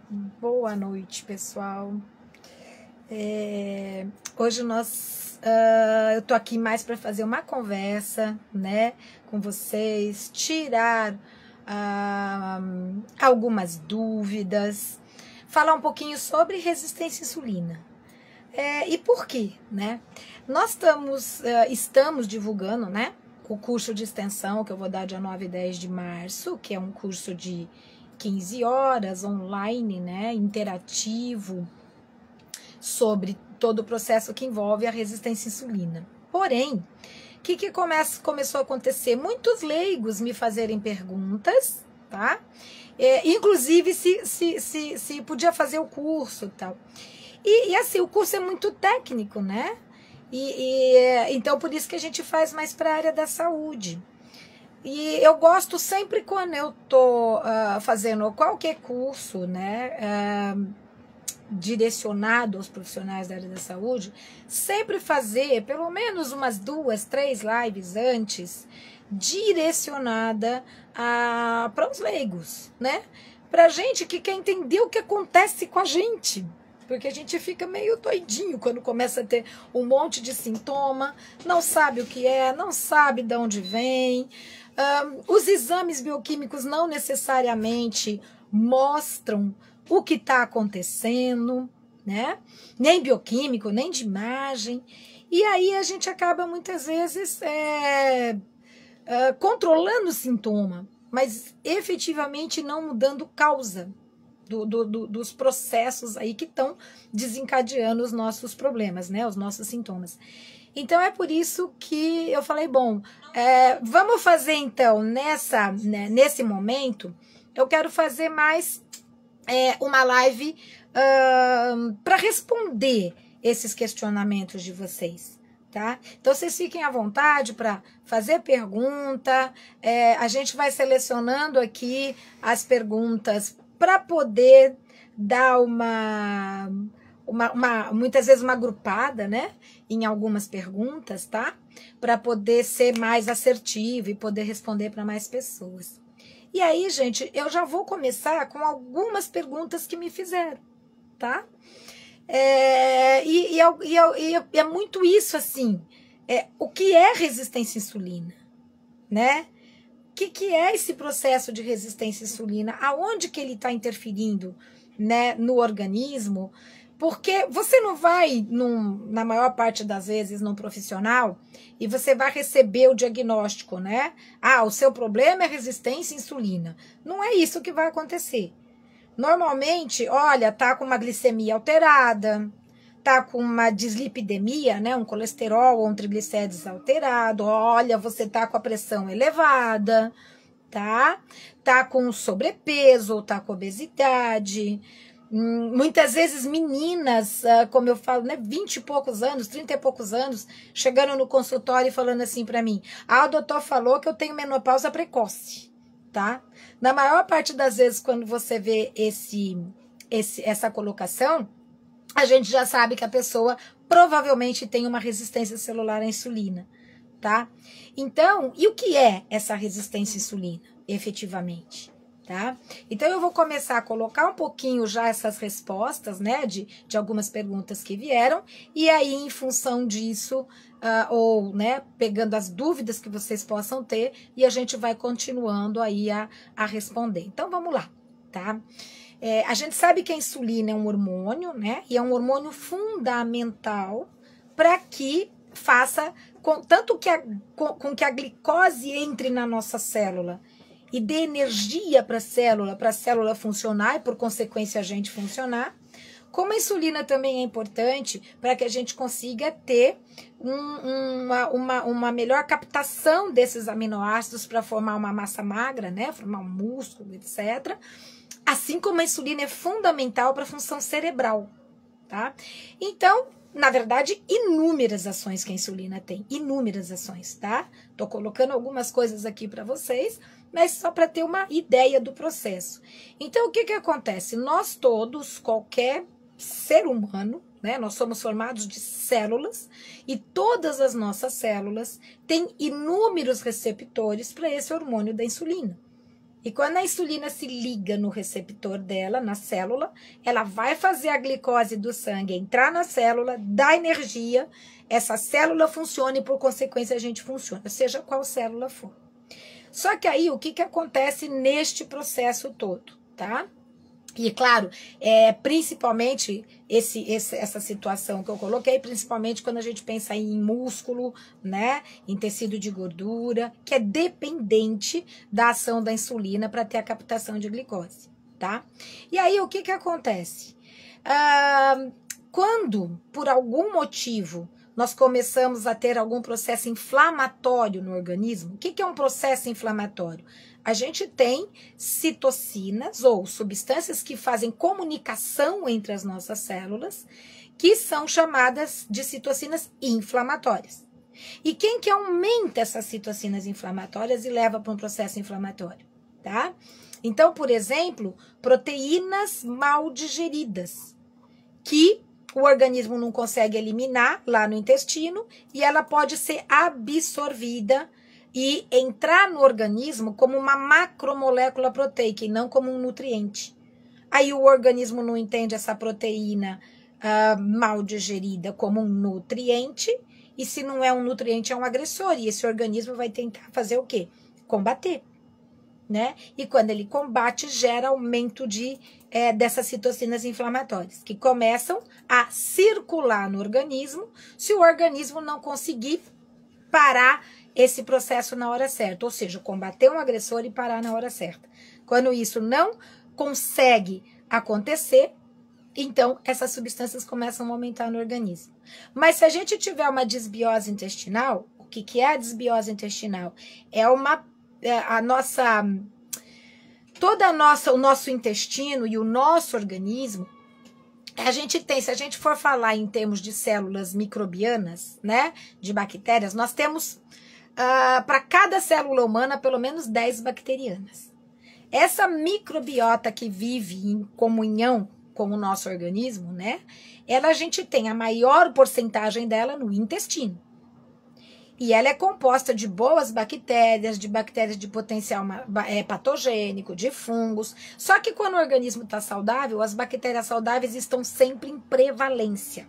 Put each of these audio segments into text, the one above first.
Boa noite, pessoal. Hoje eu tô aqui mais para fazer uma conversa, né, com vocês, tirar algumas dúvidas, falar um pouquinho sobre resistência à insulina. E por quê, né? Nós estamos divulgando, né, o curso de extensão que eu vou dar dia 9 e 10 de março, que é um curso de 15 horas online, né, interativo, sobre todo o processo que envolve a resistência à insulina. Porém, o que começou a acontecer? Muitos leigos me fazerem perguntas, tá? Inclusive se podia fazer o curso e tal. E assim, o curso é muito técnico, né? Então, por isso que a gente faz mais para a área da saúde. E eu gosto sempre, quando eu tô fazendo qualquer curso, né, direcionado aos profissionais da área da saúde, sempre fazer pelo menos umas 2, 3 lives antes, direcionada para os leigos, né? Pra gente que quer entender o que acontece com a gente. Porque a gente fica meio doidinho quando começa a ter um monte de sintoma, não sabe o que é, não sabe de onde vem. Os exames bioquímicos não necessariamente mostram o que está acontecendo, né? Nem bioquímico, nem de imagem. E aí a gente acaba muitas vezes controlando o sintoma, mas efetivamente não mudando causa dos processos aí que estão desencadeando os nossos problemas, né? Os nossos sintomas. Então é por isso que eu falei, bom, vamos fazer então nesse momento, eu quero fazer mais uma live para responder esses questionamentos de vocês, tá? Então vocês fiquem à vontade para fazer pergunta, a gente vai selecionando aqui as perguntas para poder dar muitas vezes uma agrupada, né, em algumas perguntas, tá? Para poder ser mais assertivo e poder responder para mais pessoas. E aí, gente, eu já vou começar com algumas perguntas que me fizeram, tá? É muito isso, assim, o que é resistência à insulina, né? O que é esse processo de resistência à insulina? Aonde que ele está interferindo, né, no organismo? Porque você não vai, na maior parte das vezes, num profissional e você vai receber o diagnóstico, né? O seu problema é resistência à insulina. Não é isso que vai acontecer. Normalmente, olha, tá com uma glicemia alterada, tá com uma dislipidemia, né? Um colesterol ou um triglicérides alterado, olha, você tá com a pressão elevada, tá? Tá com sobrepeso ou tá com obesidade. Muitas vezes meninas, como eu falo, né, 20 e poucos anos, 30 e poucos anos, chegando no consultório e falando assim para mim, o doutor falou que eu tenho menopausa precoce, tá? Na maior parte das vezes, quando você vê essa colocação, a gente já sabe que a pessoa provavelmente tem uma resistência celular à insulina, tá? Então, e o que é essa resistência à insulina, efetivamente? Tá? Então eu vou começar a colocar um pouquinho já essas respostas, né, de algumas perguntas que vieram, e aí em função disso, ou, né, pegando as dúvidas que vocês possam ter, e a gente vai continuando aí a responder. Então vamos lá, tá? A gente sabe que a insulina é um hormônio, né, e é um hormônio fundamental para que faça, tanto que com que a glicose entre na nossa célula, e dê energia para a célula funcionar e, por consequência, a gente funcionar. Como a insulina também é importante para que a gente consiga ter uma melhor captação desses aminoácidos para formar uma massa magra, né? Formar um músculo, etc. Assim como a insulina é fundamental para a função cerebral, tá? Então, na verdade, inúmeras ações que a insulina tem, inúmeras ações, tá? Tô colocando algumas coisas aqui para vocês, mas só para ter uma ideia do processo. Então, o que acontece? Nós todos, qualquer ser humano, né, nós somos formados de células e todas as nossas células têm inúmeros receptores para esse hormônio da insulina. E quando a insulina se liga no receptor dela, na célula, ela vai fazer a glicose do sangue entrar na célula, dar energia, essa célula funciona e, por consequência, a gente funciona, seja qual célula for. Só que aí, o que acontece neste processo todo, tá? E, claro, principalmente essa situação que eu coloquei, principalmente quando a gente pensa em músculo, né, em tecido de gordura, que é dependente da ação da insulina para ter a captação de glicose, tá? E aí, o que acontece? Quando, por algum motivo, nós começamos a ter algum processo inflamatório no organismo, o que é um processo inflamatório? A gente tem citocinas ou substâncias que fazem comunicação entre as nossas células, que são chamadas de citocinas inflamatórias. E quem que aumenta essas citocinas inflamatórias e leva para um processo inflamatório, tá? Então, por exemplo, proteínas mal digeridas, que o organismo não consegue eliminar lá no intestino e ela pode ser absorvida e entrar no organismo como uma macromolécula proteica e não como um nutriente. Aí o organismo não entende essa proteína mal digerida como um nutriente, e se não é um nutriente, é um agressor, e esse organismo vai tentar fazer o quê? Combater, né? E quando ele combate, gera aumento dessas citocinas inflamatórias, que começam a circular no organismo, se o organismo não conseguir parar esse processo na hora certa, ou seja, combater um agressor e parar na hora certa. Quando isso não consegue acontecer, então essas substâncias começam a aumentar no organismo. Mas se a gente tiver uma desbiose intestinal, o que é a desbiose intestinal? O nosso intestino e o nosso organismo, a gente tem, se a gente for falar em termos de células microbianas, né, de bactérias, nós temos para cada célula humana pelo menos 10 bacterianas. Essa microbiota que vive em comunhão com o nosso organismo, né, a gente tem a maior porcentagem dela no intestino. E ela é composta de boas bactérias, de bactérias de potencial patogênico, de fungos. Só que quando o organismo está saudável, as bactérias saudáveis estão sempre em prevalência.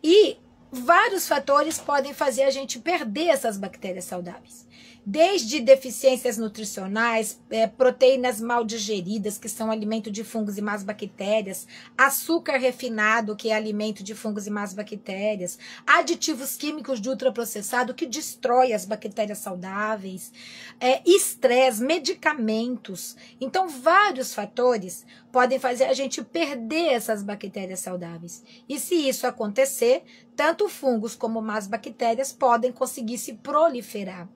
E vários fatores podem fazer a gente perder essas bactérias saudáveis. Desde deficiências nutricionais, proteínas mal digeridas, que são alimento de fungos e más bactérias, açúcar refinado, que é alimento de fungos e más bactérias, aditivos químicos de ultraprocessado, que destrói as bactérias saudáveis, estresse, medicamentos. Então, vários fatores podem fazer a gente perder essas bactérias saudáveis. E se isso acontecer, tanto fungos como más bactérias podem conseguir se proliferar.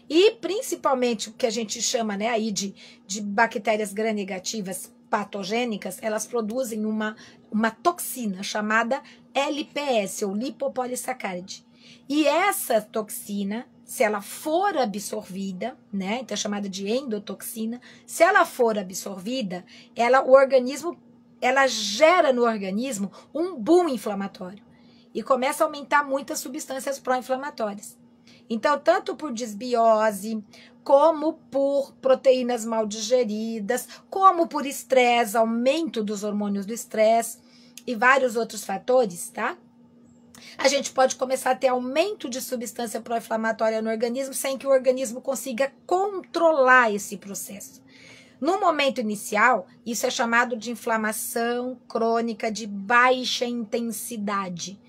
E principalmente o que a gente chama, né, aí de bactérias gram-negativas patogênicas, elas produzem uma toxina chamada LPS, ou lipopolissaccáride. E essa toxina, se ela for absorvida, né, então é chamada de endotoxina, se ela for absorvida, ela gera no organismo um boom inflamatório e começa a aumentar muitas substâncias pró-inflamatórias. Então, tanto por desbiose, como por proteínas mal digeridas, como por estresse, aumento dos hormônios do estresse e vários outros fatores, tá? A gente pode começar a ter aumento de substância pró-inflamatória no organismo sem que o organismo consiga controlar esse processo. No momento inicial, isso é chamado de inflamação crônica de baixa intensidade,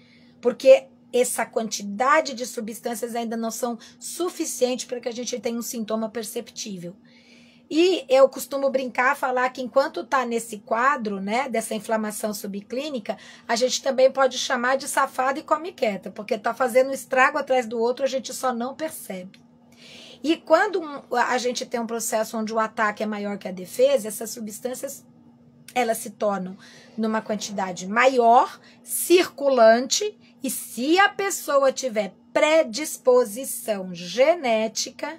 porque essa quantidade de substâncias ainda não são suficientes para que a gente tenha um sintoma perceptível. E eu costumo brincar, falar que enquanto está nesse quadro, né, dessa inflamação subclínica, a gente também pode chamar de safado e come quieta, porque está fazendo um estrago atrás do outro, a gente só não percebe. E quando a gente tem um processo onde o ataque é maior que a defesa, essas substâncias elas se tornam numa quantidade maior, circulante, e se a pessoa tiver predisposição genética,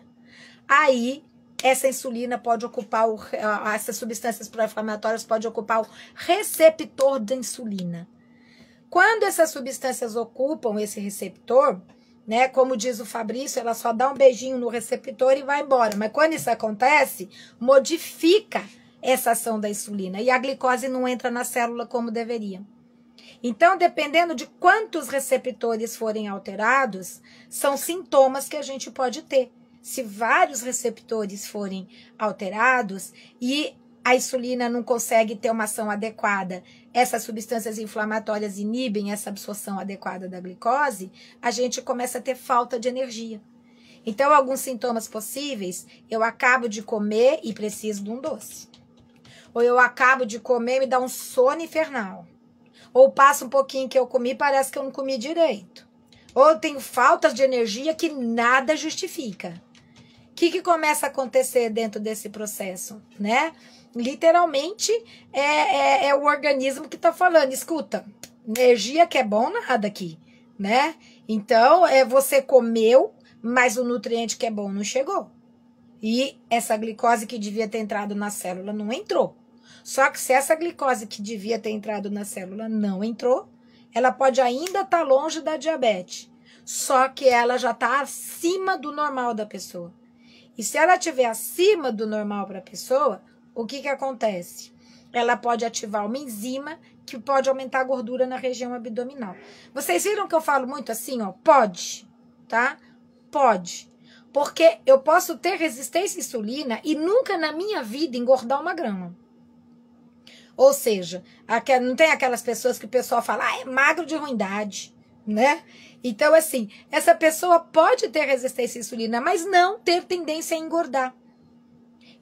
aí essa insulina pode ocupar, essas substâncias pró-inflamatórias podem ocupar o receptor da insulina. Quando essas substâncias ocupam esse receptor, né? Como diz o Fabrício, ela só dá um beijinho no receptor e vai embora. Mas quando isso acontece, modifica essa ação da insulina e a glicose não entra na célula como deveria. Então, dependendo de quantos receptores forem alterados, são sintomas que a gente pode ter. Se vários receptores forem alterados e a insulina não consegue ter uma ação adequada, essas substâncias inflamatórias inibem essa absorção adequada da glicose, a gente começa a ter falta de energia. Então, alguns sintomas possíveis, eu acabo de comer e preciso de um doce. Ou eu acabo de comer e me dá um sono infernal. Ou passa um pouquinho que eu comi e parece que eu não comi direito. Ou eu tenho faltas de energia que nada justifica. O que começa a acontecer dentro desse processo, né? Literalmente é o organismo que está falando, escuta, energia que é bom nada aqui, né? Então, você comeu, mas o nutriente que é bom não chegou. E essa glicose que devia ter entrado na célula não entrou. Só que se essa glicose que devia ter entrado na célula não entrou, ela pode ainda estar longe da diabetes. Só que ela já está acima do normal da pessoa. E se ela estiver acima do normal para a pessoa, o que acontece? Ela pode ativar uma enzima que pode aumentar a gordura na região abdominal. Vocês viram que eu falo muito assim, ó, pode, tá? Pode. Porque eu posso ter resistência à insulina e nunca na minha vida engordar uma grama. Ou seja, não tem aquelas pessoas que o pessoal fala, é magro de ruindade, né? Então, assim, essa pessoa pode ter resistência à insulina, mas não ter tendência a engordar.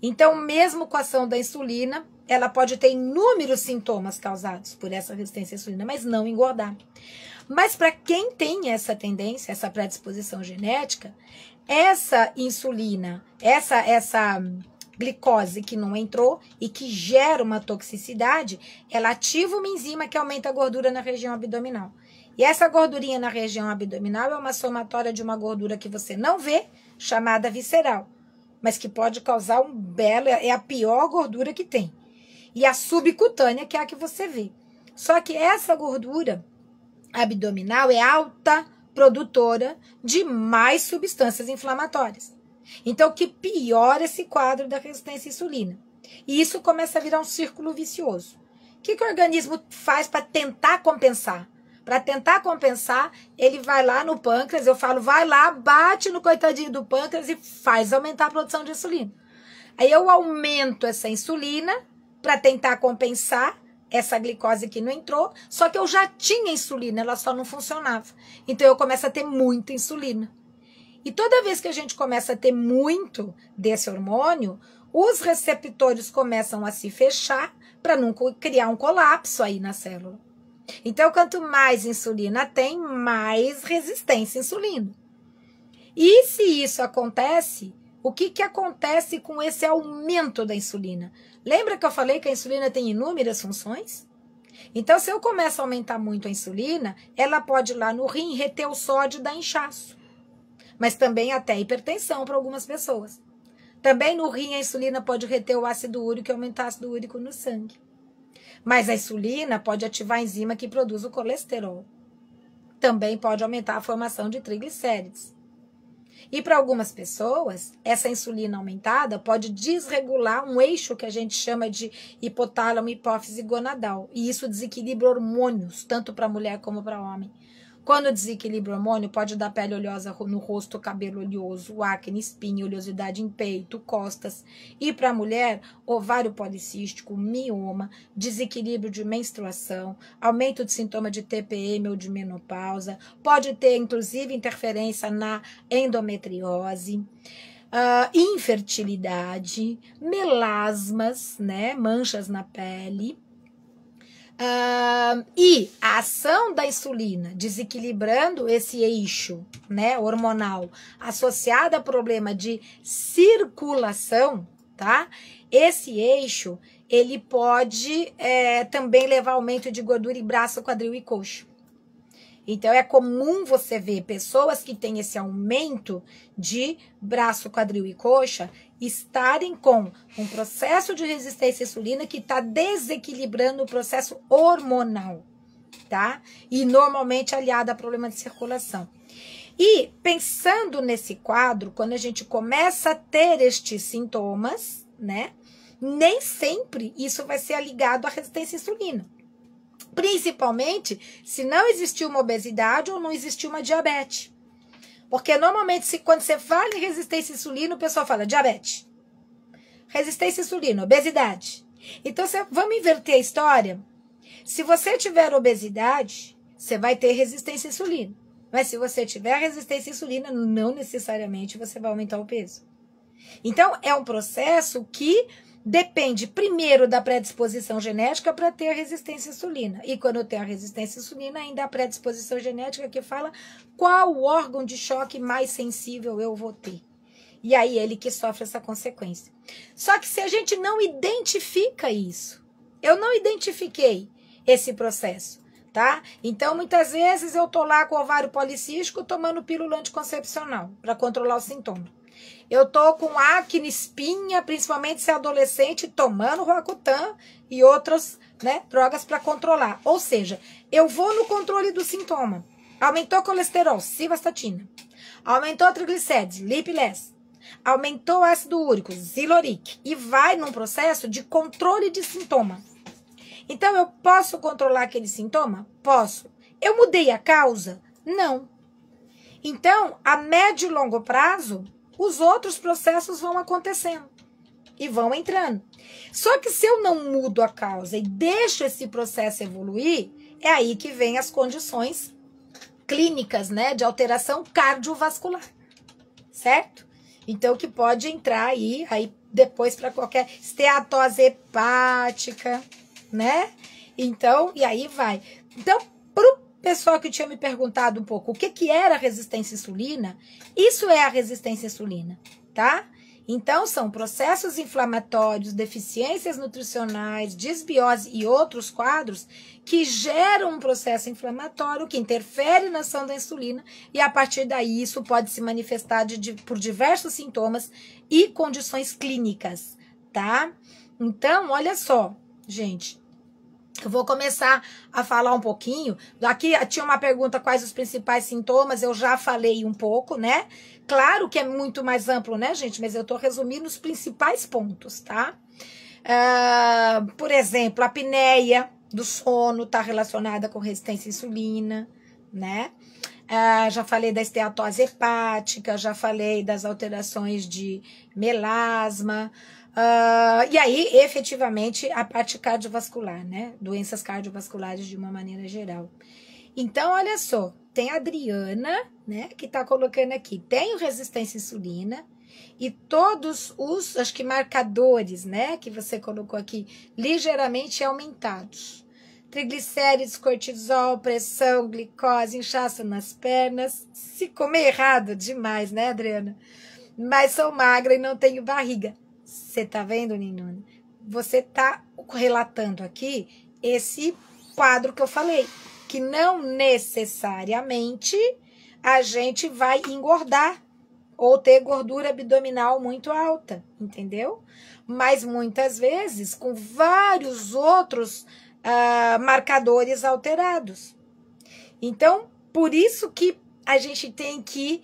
Então, mesmo com a ação da insulina, ela pode ter inúmeros sintomas causados por essa resistência à insulina, mas não engordar. Mas para quem tem essa tendência, essa predisposição genética, essa insulina, essa glicose que não entrou e que gera uma toxicidade, ela ativa uma enzima que aumenta a gordura na região abdominal. E essa gordurinha na região abdominal é uma somatória de uma gordura que você não vê, chamada visceral, mas que pode causar um belo, é a pior gordura que tem. E a subcutânea, que é a que você vê. Só que essa gordura abdominal é alta produtora de mais substâncias inflamatórias. Então, que piora esse quadro da resistência à insulina. E isso começa a virar um círculo vicioso. O que o organismo faz para tentar compensar? Para tentar compensar, ele vai lá no pâncreas, eu falo, vai lá, bate no coitadinho do pâncreas e faz aumentar a produção de insulina. Aí eu aumento essa insulina para tentar compensar essa glicose que não entrou, só que eu já tinha insulina, ela só não funcionava. Então eu começo a ter muita insulina. E toda vez que a gente começa a ter muito desse hormônio, os receptores começam a se fechar para não criar um colapso aí na célula. Então, quanto mais insulina tem, mais resistência à insulina. E se isso acontece, o que acontece com esse aumento da insulina? Lembra que eu falei que a insulina tem inúmeras funções? Então, se eu começo a aumentar muito a insulina, ela pode ir lá no rim reter o sódio e dar inchaço. Mas também até hipertensão para algumas pessoas. Também no rim a insulina pode reter o ácido úrico e aumentar o ácido úrico no sangue. Mas a insulina pode ativar a enzima que produz o colesterol. Também pode aumentar a formação de triglicérides. E para algumas pessoas, essa insulina aumentada pode desregular um eixo que a gente chama de hipotálamo, hipófise gonadal. E isso desequilibra hormônios, tanto para mulher como para homem. Quando desequilibra o hormônio, pode dar pele oleosa no rosto, cabelo oleoso, acne, espinha, oleosidade em peito, costas. E para a mulher, ovário policístico, mioma, desequilíbrio de menstruação, aumento de sintoma de TPM ou de menopausa. Pode ter, inclusive, interferência na endometriose. Infertilidade, melasmas, né, manchas na pele. E a ação da insulina desequilibrando esse eixo, né, hormonal associado a problema de circulação, tá? Esse eixo ele pode também levar a aumento de gordura em braço, quadril e coxa. Então, é comum você ver pessoas que têm esse aumento de braço, quadril e coxa estarem com um processo de resistência à insulina que está desequilibrando o processo hormonal, tá? E normalmente aliado a problema de circulação. E pensando nesse quadro, quando a gente começa a ter estes sintomas, né, nem sempre isso vai ser ligado à resistência à insulina. Principalmente se não existiu uma obesidade ou não existiu uma diabetes. Porque normalmente, quando você fala em resistência à insulina, o pessoal fala diabetes, resistência à insulina, obesidade. Então, vamos inverter a história. Se você tiver obesidade, você vai ter resistência à insulina. Mas se você tiver resistência à insulina, não necessariamente você vai aumentar o peso. Então, é um processo que depende primeiro da predisposição genética para ter a resistência à insulina. E quando eu tenho a resistência à insulina, ainda a predisposição genética que fala qual órgão de choque mais sensível eu vou ter. E aí ele que sofre essa consequência. Só que se a gente não identifica isso, eu não identifiquei esse processo, tá? Então, muitas vezes eu tô lá com o ovário policístico tomando pílula anticoncepcional para controlar o sintoma. Eu tô com acne, espinha, principalmente se é adolescente, tomando Roacutan e outras, né, drogas para controlar. Ou seja, eu vou no controle do sintoma. Aumentou o colesterol, civastatina. Aumentou o triglicérides, Lipiless. Aumentou o ácido úrico, Ziloric. E vai num processo de controle de sintoma. Então, eu posso controlar aquele sintoma? Posso. Eu mudei a causa? Não. Então, a médio e longo prazo, os outros processos vão acontecendo e vão entrando. Só que se eu não mudo a causa e deixo esse processo evoluir, é aí que vem as condições clínicas, né, de alteração cardiovascular, certo? Então, que pode entrar aí depois para qualquer esteatose hepática, né? Então, e aí vai. Então, pro pessoal que tinha me perguntado um pouco o que era resistência à insulina, isso é a resistência à insulina, tá? Então, são processos inflamatórios, deficiências nutricionais, disbiose e outros quadros que geram um processo inflamatório que interfere na ação da insulina e, a partir daí, isso pode se manifestar por diversos sintomas e condições clínicas, tá? Então, olha só, gente, eu vou começar a falar um pouquinho. Aqui tinha uma pergunta, quais os principais sintomas, eu já falei um pouco, né? Claro que é muito mais amplo, né, gente? Mas eu tô resumindo os principais pontos, tá? Por exemplo, a apneia do sono tá relacionada com resistência à insulina, né? Já falei da esteatose hepática, já falei das alterações de melasma, e aí, efetivamente, a parte cardiovascular, né? Doenças cardiovasculares de uma maneira geral. Então, olha só, tem a Adriana, né, que tá colocando aqui, tenho resistência à insulina e todos os, acho que marcadores, né, que você colocou aqui, ligeiramente aumentados. Triglicérides, cortisol, pressão, glicose, inchaço nas pernas. Se comer errado, demais, né, Adriana? Mas sou magra e não tenho barriga. Você tá vendo, Ninuna? Você tá relatando aqui esse quadro que eu falei, que não necessariamente a gente vai engordar ou ter gordura abdominal muito alta, entendeu? Mas muitas vezes com vários outros marcadores alterados. Então, por isso que a gente tem que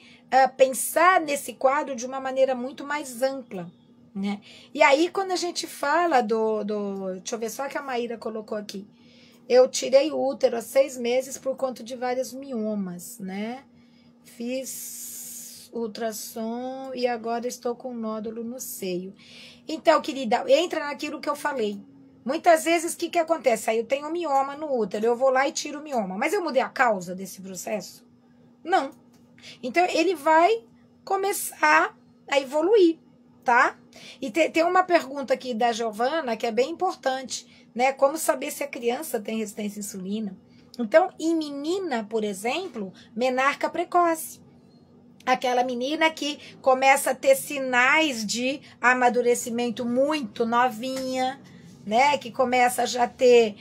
pensar nesse quadro de uma maneira muito mais ampla, né? E aí, quando a gente fala deixa eu ver só que a Maíra colocou aqui. Eu tirei o útero há 6 meses por conta de vários miomas, né? Fiz ultrassom e agora estou com um nódulo no seio. Então, querida, entra naquilo que eu falei. Muitas vezes, o que acontece? Aí eu tenho um mioma no útero, eu vou lá e tiro o mioma. Mas eu mudei a causa desse processo? Não. Então, ele vai começar a evoluir, tá? E tem uma pergunta aqui da Giovana que é bem importante, né? Como saber se a criança tem resistência à insulina? Então, em menina, por exemplo, menarca precoce. Aquela menina que começa a ter sinais de amadurecimento muito novinha, né? Que começa a já ter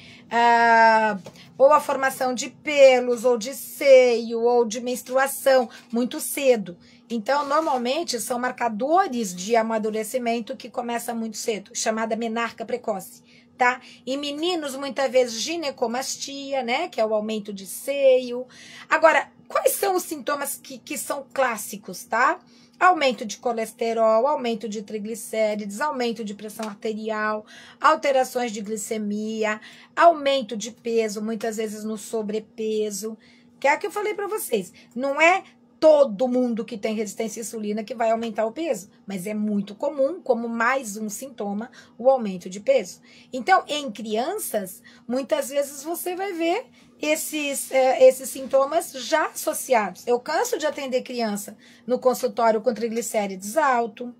ou a formação de pelos, ou de seio, ou de menstruação muito cedo. Então, normalmente, são marcadores de amadurecimento que começa muito cedo, chamada menarca precoce, tá? Em meninos, muitas vezes, ginecomastia, né? Que é o aumento de seio. Agora, quais são os sintomas que são clássicos, tá? Aumento de colesterol, aumento de triglicérides, aumento de pressão arterial, alterações de glicemia, aumento de peso, muitas vezes no sobrepeso. Que é o que eu falei para vocês. Não é todo mundo que tem resistência à insulina que vai aumentar o peso, mas é muito comum, como mais um sintoma, o aumento de peso. Então, em crianças, muitas vezes você vai ver esses sintomas já associados. Eu canso de atender criança no consultório com triglicérides alto,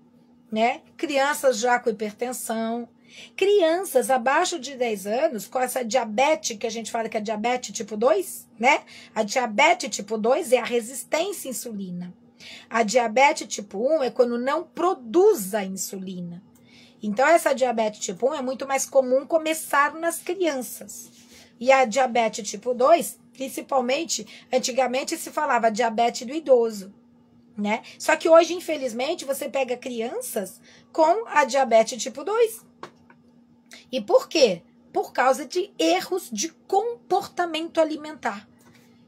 né? Crianças já com hipertensão, crianças abaixo de 10 anos com essa diabetes, que a gente fala que é diabetes tipo 2, né? A diabetes tipo 2 é a resistência à insulina. A diabetes tipo 1 é quando não produz a insulina. Então, essa diabetes tipo 1 é muito mais comum começar nas crianças. E a diabetes tipo 2, principalmente, antigamente se falava diabetes do idoso, né? Só que hoje, infelizmente, você pega crianças com a diabetes tipo 2. E por quê? Por causa de erros de comportamento alimentar.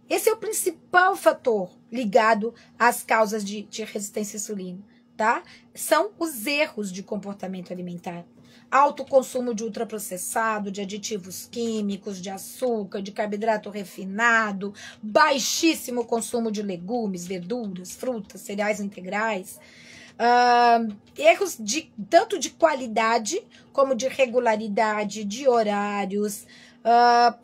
Esse é o principal fator ligado às causas de resistência à insulina, tá? São os erros de comportamento alimentar. Alto consumo de ultraprocessado, de aditivos químicos, de açúcar, de carboidrato refinado, baixíssimo consumo de legumes, verduras, frutas, cereais integrais. Erros tanto de qualidade como de regularidade, de horários.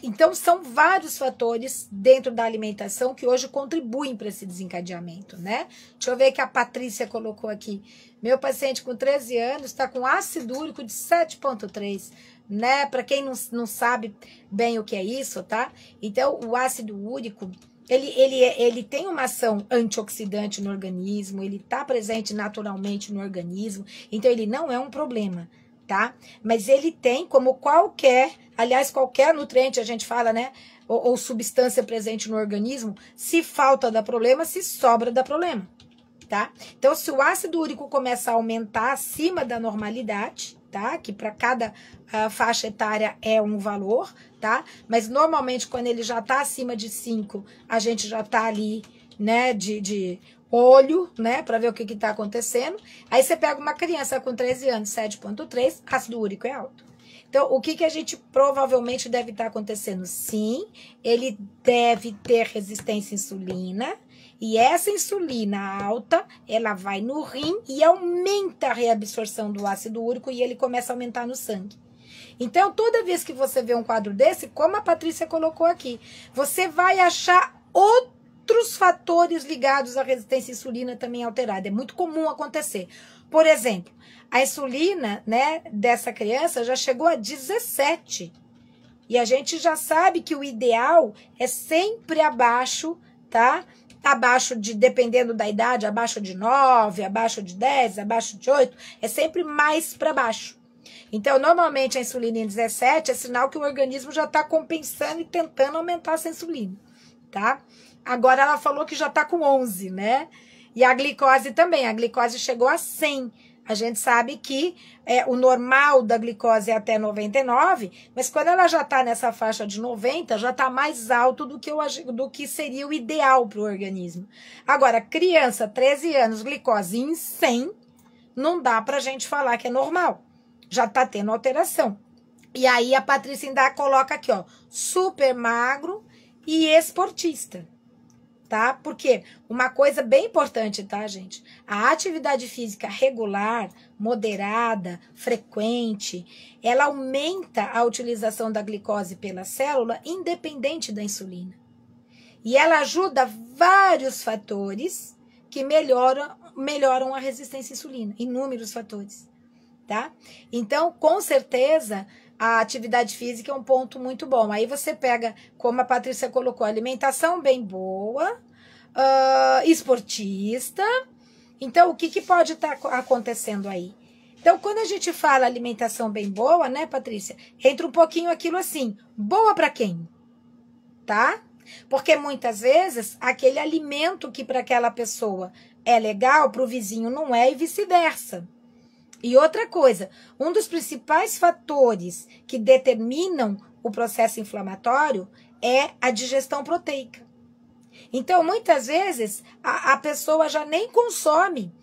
Então, são vários fatores dentro da alimentação que hoje contribuem para esse desencadeamento, né? Deixa eu ver que a Patrícia colocou aqui. Meu paciente com 13 anos está com ácido úrico de 7,3, né? Para quem não sabe bem o que é isso, tá? Então, o ácido úrico, ele tem uma ação antioxidante no organismo, ele está presente naturalmente no organismo, então ele não é um problema, tá? Mas ele tem, como qualquer nutriente, a gente fala, né? Ou substância presente no organismo, se falta dá problema, se sobra dá problema, tá? Então, se o ácido úrico começa a aumentar acima da normalidade, tá? Que para cada faixa etária é um valor, tá? Mas normalmente quando ele já tá acima de 5, a gente já tá ali, né, de olho, né, para ver o que tá acontecendo. Aí você pega uma criança com 13 anos, 7,3, ácido úrico é alto. Então, o que a gente provavelmente deve estar acontecendo? Sim, ele deve ter resistência à insulina, e essa insulina alta, ela vai no rim e aumenta a reabsorção do ácido úrico e ele começa a aumentar no sangue. Então, toda vez que você vê um quadro desse, como a Patrícia colocou aqui, você vai achar outros fatores ligados à resistência à insulina também alterada. É muito comum acontecer. Por exemplo, a insulina, né, dessa criança já chegou a 17. E a gente já sabe que o ideal é sempre abaixo, tá? Abaixo de, dependendo da idade, abaixo de 9, abaixo de 10, abaixo de 8, é sempre mais para baixo. Então, normalmente a insulina em 17 é sinal que o organismo já está compensando e tentando aumentar essa insulina, tá? Agora ela falou que já está com 11, né? E a glicose também, a glicose chegou a 100. A gente sabe que o normal da glicose é até 99, mas quando ela já está nessa faixa de 90, já está mais alto do que seria o ideal para o organismo. Agora, criança, 13 anos, glicose em 100, não dá para a gente falar que é normal. Já está tendo alteração. E aí a Patrícia ainda coloca aqui, ó, super magro e esportista, tá? Porque uma coisa bem importante, tá, gente? A atividade física regular, moderada, frequente, ela aumenta a utilização da glicose pela célula, independente da insulina. E ela ajuda vários fatores que melhoram a resistência à insulina, inúmeros fatores, tá? Então, com certeza, a atividade física é um ponto muito bom. Aí você pega, como a Patrícia colocou, alimentação bem boa, esportista. Então, o que pode estar acontecendo aí? Então, quando a gente fala alimentação bem boa, né, Patrícia? Entra um pouquinho aquilo assim, boa para quem? Tá? Porque muitas vezes, aquele alimento que para aquela pessoa é legal, para o vizinho não é e vice-versa. E outra coisa, um dos principais fatores que determinam o processo inflamatório é a digestão proteica. Então, muitas vezes, a pessoa já nem consome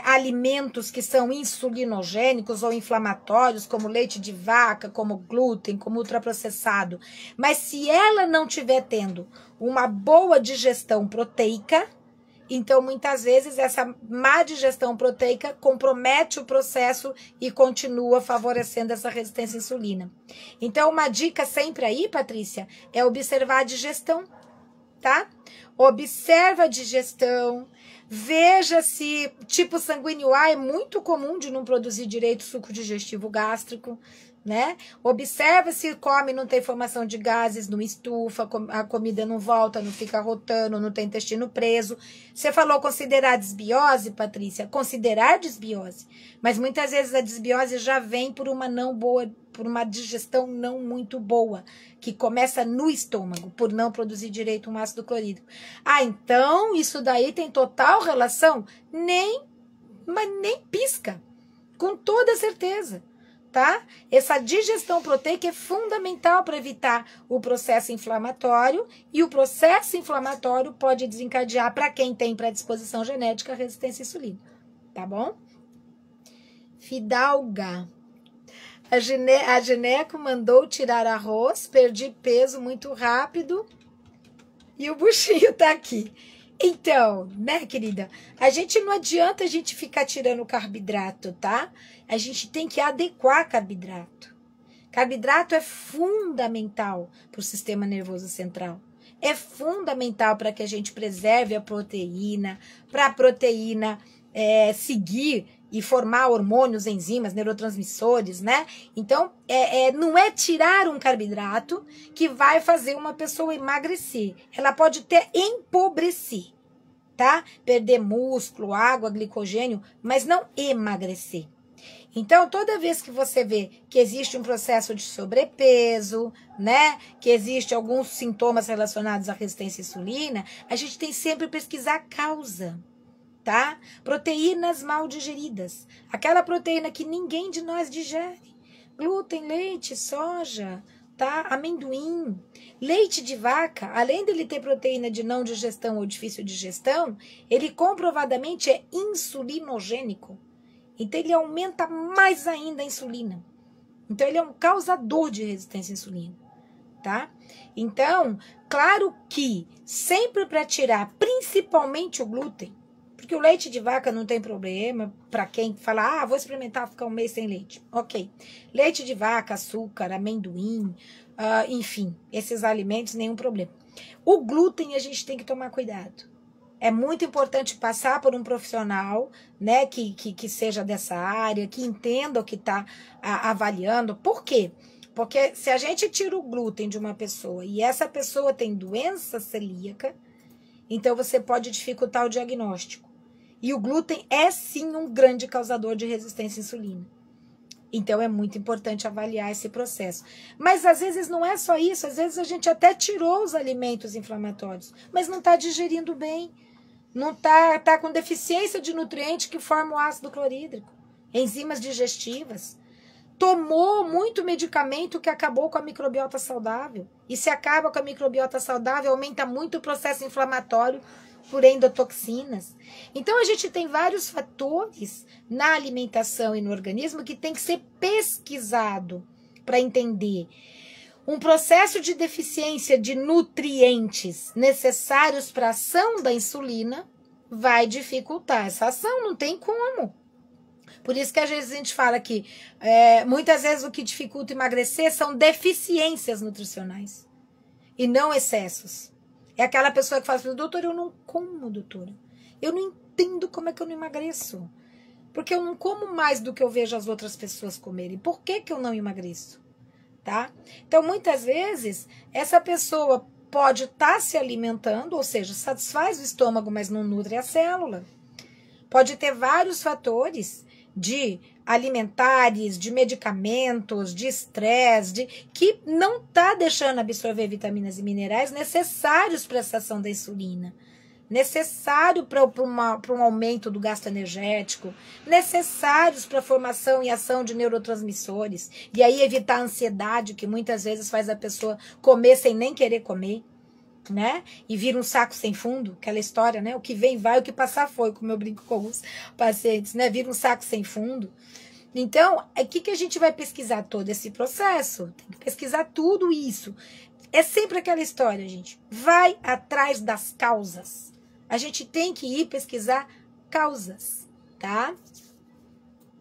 alimentos que são insulinogênicos ou inflamatórios, como leite de vaca, como glúten, como ultraprocessado. Mas se ela não estiver tendo uma boa digestão proteica, então muitas vezes essa má digestão proteica compromete o processo e continua favorecendo essa resistência à insulina. Então, uma dica sempre aí, Patrícia, é observar a digestão, tá? Observa a digestão, veja se tipo sanguíneo A é muito comum de não produzir direito suco digestivo gástrico, né? Observa se come e não tem formação de gases, não estufa, a comida não volta, não fica rotando, não tem intestino preso. Você falou considerar desbiose, Patrícia? Considerar desbiose. Mas muitas vezes a desbiose já vem por uma não boa, por uma digestão não muito boa, que começa no estômago, por não produzir direito um ácido clorídrico. Ah, então isso daí tem total relação? Mas nem pisca, com toda certeza. Tá? Essa digestão proteica é fundamental para evitar o processo inflamatório, e o processo inflamatório pode desencadear, para quem tem predisposição genética, a resistência à insulina, tá bom? Fidalga. A gineco mandou tirar arroz, perdi peso muito rápido e o buchinho tá aqui. Então, né, querida? Não adianta a gente ficar tirando carboidrato, tá? A gente tem que adequar carboidrato. Carboidrato é fundamental para o sistema nervoso central. É fundamental para que a gente preserve a proteína, para a proteína seguir e formar hormônios, enzimas, neurotransmissores, né? Então, não é tirar um carboidrato que vai fazer uma pessoa emagrecer. Ela pode até empobrecer, tá? Perder músculo, água, glicogênio, mas não emagrecer. Então, toda vez que você vê que existe um processo de sobrepeso, né? Que existe alguns sintomas relacionados à resistência à insulina, a gente tem sempre que pesquisar a causa. Tá? Proteínas mal digeridas. Aquela proteína que ninguém de nós digere. Glúten, leite, soja, tá? Amendoim. Leite de vaca, além dele ter proteína de não digestão ou difícil digestão, ele comprovadamente é insulinogênico. Então, ele aumenta mais ainda a insulina. Então, ele é um causador de resistência à insulina. Tá? Então, claro que sempre para tirar principalmente o glúten, porque o leite de vaca não tem problema para quem fala, vou experimentar ficar um mês sem leite. Ok. Leite de vaca, açúcar, amendoim, enfim, esses alimentos, nenhum problema. O glúten a gente tem que tomar cuidado. É muito importante passar por um profissional, né, que seja dessa área, que entenda o que está avaliando. Por quê? Porque se a gente tira o glúten de uma pessoa e essa pessoa tem doença celíaca, então você pode dificultar o diagnóstico. E o glúten é sim um grande causador de resistência à insulina. Então é muito importante avaliar esse processo. Mas às vezes não é só isso, às vezes a gente até tirou os alimentos inflamatórios, mas não está digerindo bem. Não tá com deficiência de nutriente que forma o ácido clorídrico, enzimas digestivas. Tomou muito medicamento que acabou com a microbiota saudável. E se acaba com a microbiota saudável, aumenta muito o processo inflamatório por endotoxinas. Então, a gente tem vários fatores na alimentação e no organismo que tem que ser pesquisado para entender. Um processo de deficiência de nutrientes necessários para a ação da insulina vai dificultar essa ação, não tem como. Por isso que às vezes a gente fala que muitas vezes o que dificulta emagrecer são deficiências nutricionais e não excessos. É aquela pessoa que fala assim, doutora, eu não como, doutora. Eu não entendo como é que eu não emagreço. Porque eu não como mais do que eu vejo as outras pessoas comerem. Por que eu não emagreço? Tá? Então, muitas vezes, essa pessoa pode estar se alimentando, ou seja, satisfaz o estômago, mas não nutre a célula. Pode ter vários fatores de alimentares, de medicamentos, de estresse, que não está deixando absorver vitaminas e minerais necessários para essa ação da insulina. necessário para um aumento do gasto energético, necessários para a formação e ação de neurotransmissores, e aí evitar a ansiedade, que muitas vezes faz a pessoa comer sem nem querer comer, né? E vira um saco sem fundo, aquela história, né? O que vem vai, o que passar foi, como eu brinco com os pacientes, né? Vira um saco sem fundo. Então, o que a gente vai pesquisar? Todo esse processo, tem que pesquisar tudo isso. É sempre aquela história, gente. Vai atrás das causas. A gente tem que ir pesquisar causas, tá?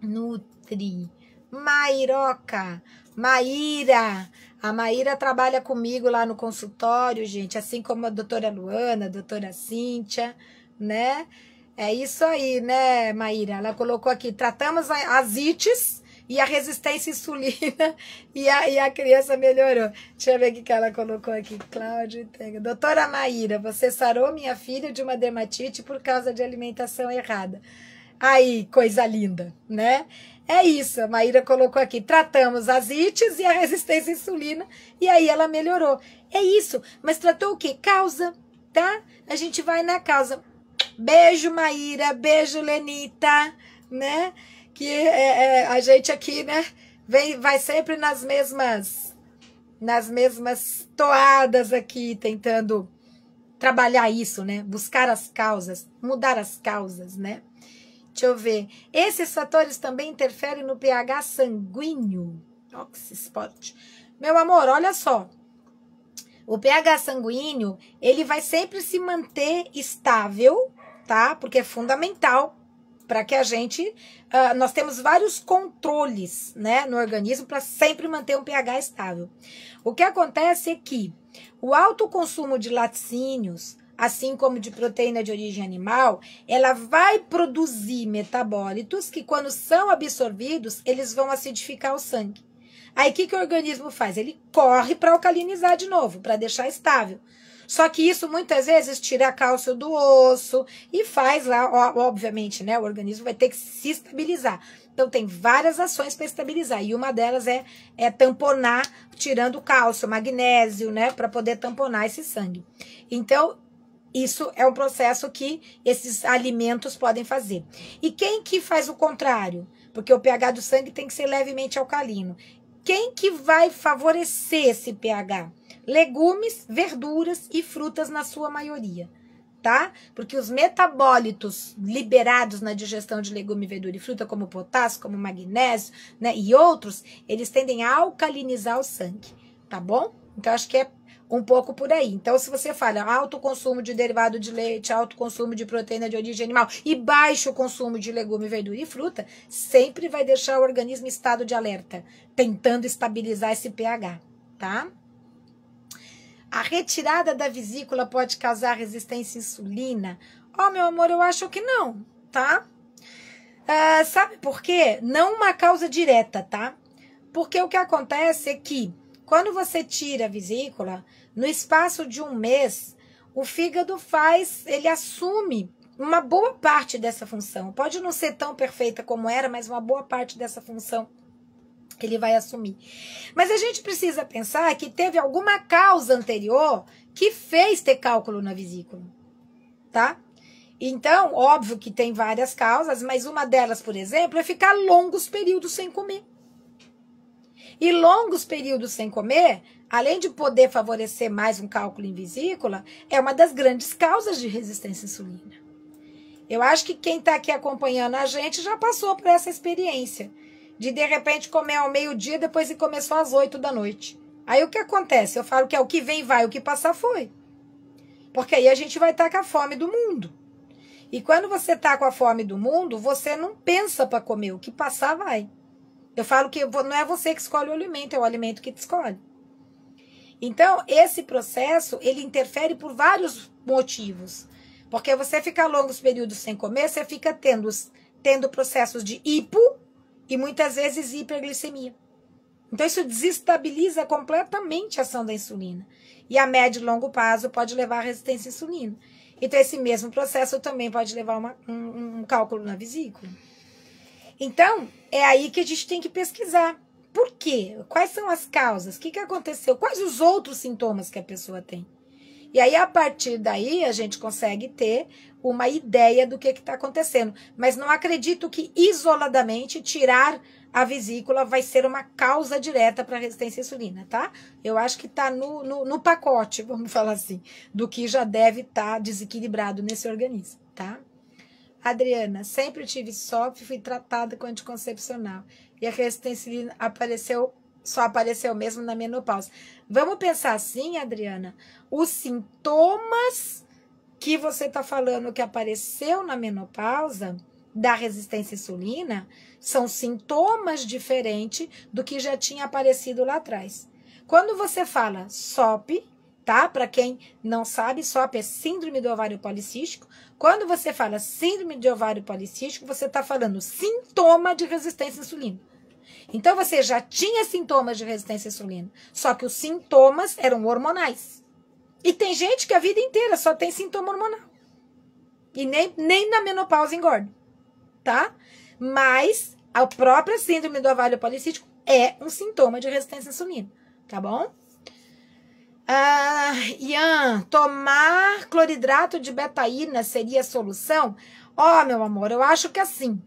Nutri. Mairoca. Maíra. A Maíra trabalha comigo lá no consultório, gente. Assim como a doutora Luana, a doutora Cíntia, né? É isso aí, né, Maíra? Ela colocou aqui, tratamos as ites e a resistência à insulina e a criança melhorou. Deixa eu ver o que ela colocou aqui. Cláudia, doutora Maíra, você sarou minha filha de uma dermatite por causa de alimentação errada. Aí, coisa linda, né? É isso, a Maíra colocou aqui, tratamos as ites e a resistência à insulina e aí ela melhorou. É isso, mas tratou o quê? Causa, tá? A gente vai na causa. Beijo, Maíra, beijo, Lenita, né? Que a gente aqui, né, vai sempre nas mesmas toadas aqui, tentando trabalhar isso, né? Buscar as causas, mudar as causas, né? Deixa eu ver. Esses fatores também interferem no pH sanguíneo. Oxisport. Meu amor, olha só. O pH sanguíneo, ele vai sempre se manter estável, tá? Porque é fundamental para que a gente... nós temos vários controles, né, no organismo para sempre manter um pH estável. O que acontece é que o alto consumo de laticínios, assim como de proteína de origem animal, ela vai produzir metabólitos que, quando são absorvidos, eles vão acidificar o sangue. Aí, o que o organismo faz? Ele corre para alcalinizar de novo, para deixar estável. Só que isso, muitas vezes, tira cálcio do osso e faz lá, obviamente, né? O organismo vai ter que se estabilizar. Então, tem várias ações para estabilizar. E uma delas é tamponar, tirando cálcio, magnésio, né? Para poder tamponar esse sangue. Então, isso é um processo que esses alimentos podem fazer. E quem que faz o contrário? Porque o pH do sangue tem que ser levemente alcalino. Quem que vai favorecer esse pH? Legumes, verduras e frutas na sua maioria, tá? Porque os metabólitos liberados na digestão de legume, verdura e fruta, como potássio, como magnésio, né, e outros, eles tendem a alcalinizar o sangue, tá bom? Então, acho que é um pouco por aí. Então, se você fala alto consumo de derivado de leite, alto consumo de proteína de origem animal e baixo consumo de legume, verdura e fruta, sempre vai deixar o organismo em estado de alerta, tentando estabilizar esse pH, tá? A retirada da vesícula pode causar resistência à insulina? Ó, meu amor, eu acho que não, tá? Sabe por quê? Não uma causa direta, tá? Porque o que acontece é que quando você tira a vesícula, no espaço de um mês, o fígado ele assume uma boa parte dessa função. Pode não ser tão perfeita como era, mas uma boa parte dessa função ele vai assumir. Mas a gente precisa pensar que teve alguma causa anterior que fez ter cálculo na vesícula, tá? Então, óbvio que tem várias causas, mas uma delas, por exemplo, é ficar longos períodos sem comer. E longos períodos sem comer, além de poder favorecer mais um cálculo em vesícula, é uma das grandes causas de resistência à insulina. Eu acho que quem está aqui acompanhando a gente já passou por essa experiência de repente comer ao meio-dia, depois de comer só às 8 da noite. Aí o que acontece? Eu falo que é o que vem vai, o que passar foi. Porque aí a gente vai estar com a fome do mundo. E quando você está com a fome do mundo, você não pensa para comer, o que passar vai. Eu falo que não é você que escolhe o alimento, é o alimento que te escolhe. Então, esse processo, ele interfere por vários motivos. Porque você fica longos períodos sem comer, você fica tendo processos de hipo e muitas vezes hiperglicemia. Então, isso desestabiliza completamente a ação da insulina. E a médio e longo prazo pode levar à resistência à insulina. Então, esse mesmo processo também pode levar um cálculo na vesícula. Então, é aí que a gente tem que pesquisar. Por quê? Quais são as causas? O que aconteceu? Quais os outros sintomas que a pessoa tem? E aí, a partir daí, a gente consegue ter uma ideia do que está acontecendo. Mas não acredito que, isoladamente, tirar a vesícula vai ser uma causa direta para a resistência à insulina, tá? Eu acho que está no pacote, vamos falar assim, do que já deve estar desequilibrado nesse organismo, tá? Adriana, sempre tive SOP e fui tratada com anticoncepcional. E a resistência à insulina só apareceu mesmo na menopausa. Vamos pensar assim, Adriana, os sintomas que você está falando que apareceu na menopausa da resistência à insulina são sintomas diferentes do que já tinha aparecido lá atrás. Quando você fala SOP, tá? Para quem não sabe, SOP é síndrome do ovário policístico. Quando você fala síndrome de ovário policístico, você está falando sintoma de resistência à insulina. Então, você já tinha sintomas de resistência à insulina, só que os sintomas eram hormonais. E tem gente que a vida inteira só tem sintoma hormonal. E nem na menopausa engorda, tá? Mas a própria síndrome do ovário policístico é um sintoma de resistência à insulina, tá bom? Ian, tomar cloridrato de betaína seria a solução? Ó, meu amor, eu acho que assim,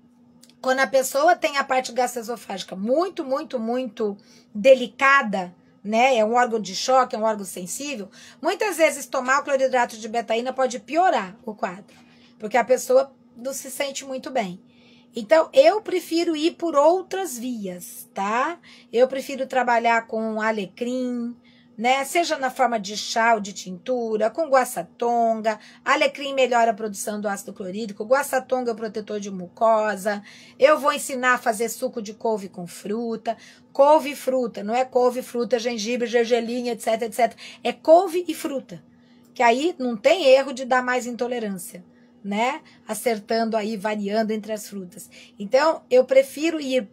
quando a pessoa tem a parte gastroesofágica muito, muito, muito delicada, né, é um órgão de choque, é um órgão sensível, muitas vezes tomar o cloridrato de betaína pode piorar o quadro, porque a pessoa não se sente muito bem. Então, eu prefiro ir por outras vias, tá? Eu prefiro trabalhar com alecrim, né? Seja na forma de chá ou de tintura, com guaçatonga. Alecrim melhora a produção do ácido clorídrico. Guaçatonga é o protetor de mucosa. Eu vou ensinar a fazer suco de couve com fruta. Couve e fruta, não é couve, fruta, gengibre, gergelim, etc, etc. É couve e fruta. Que aí não tem erro de dar mais intolerância, né? Acertando aí, variando entre as frutas. Então, eu prefiro ir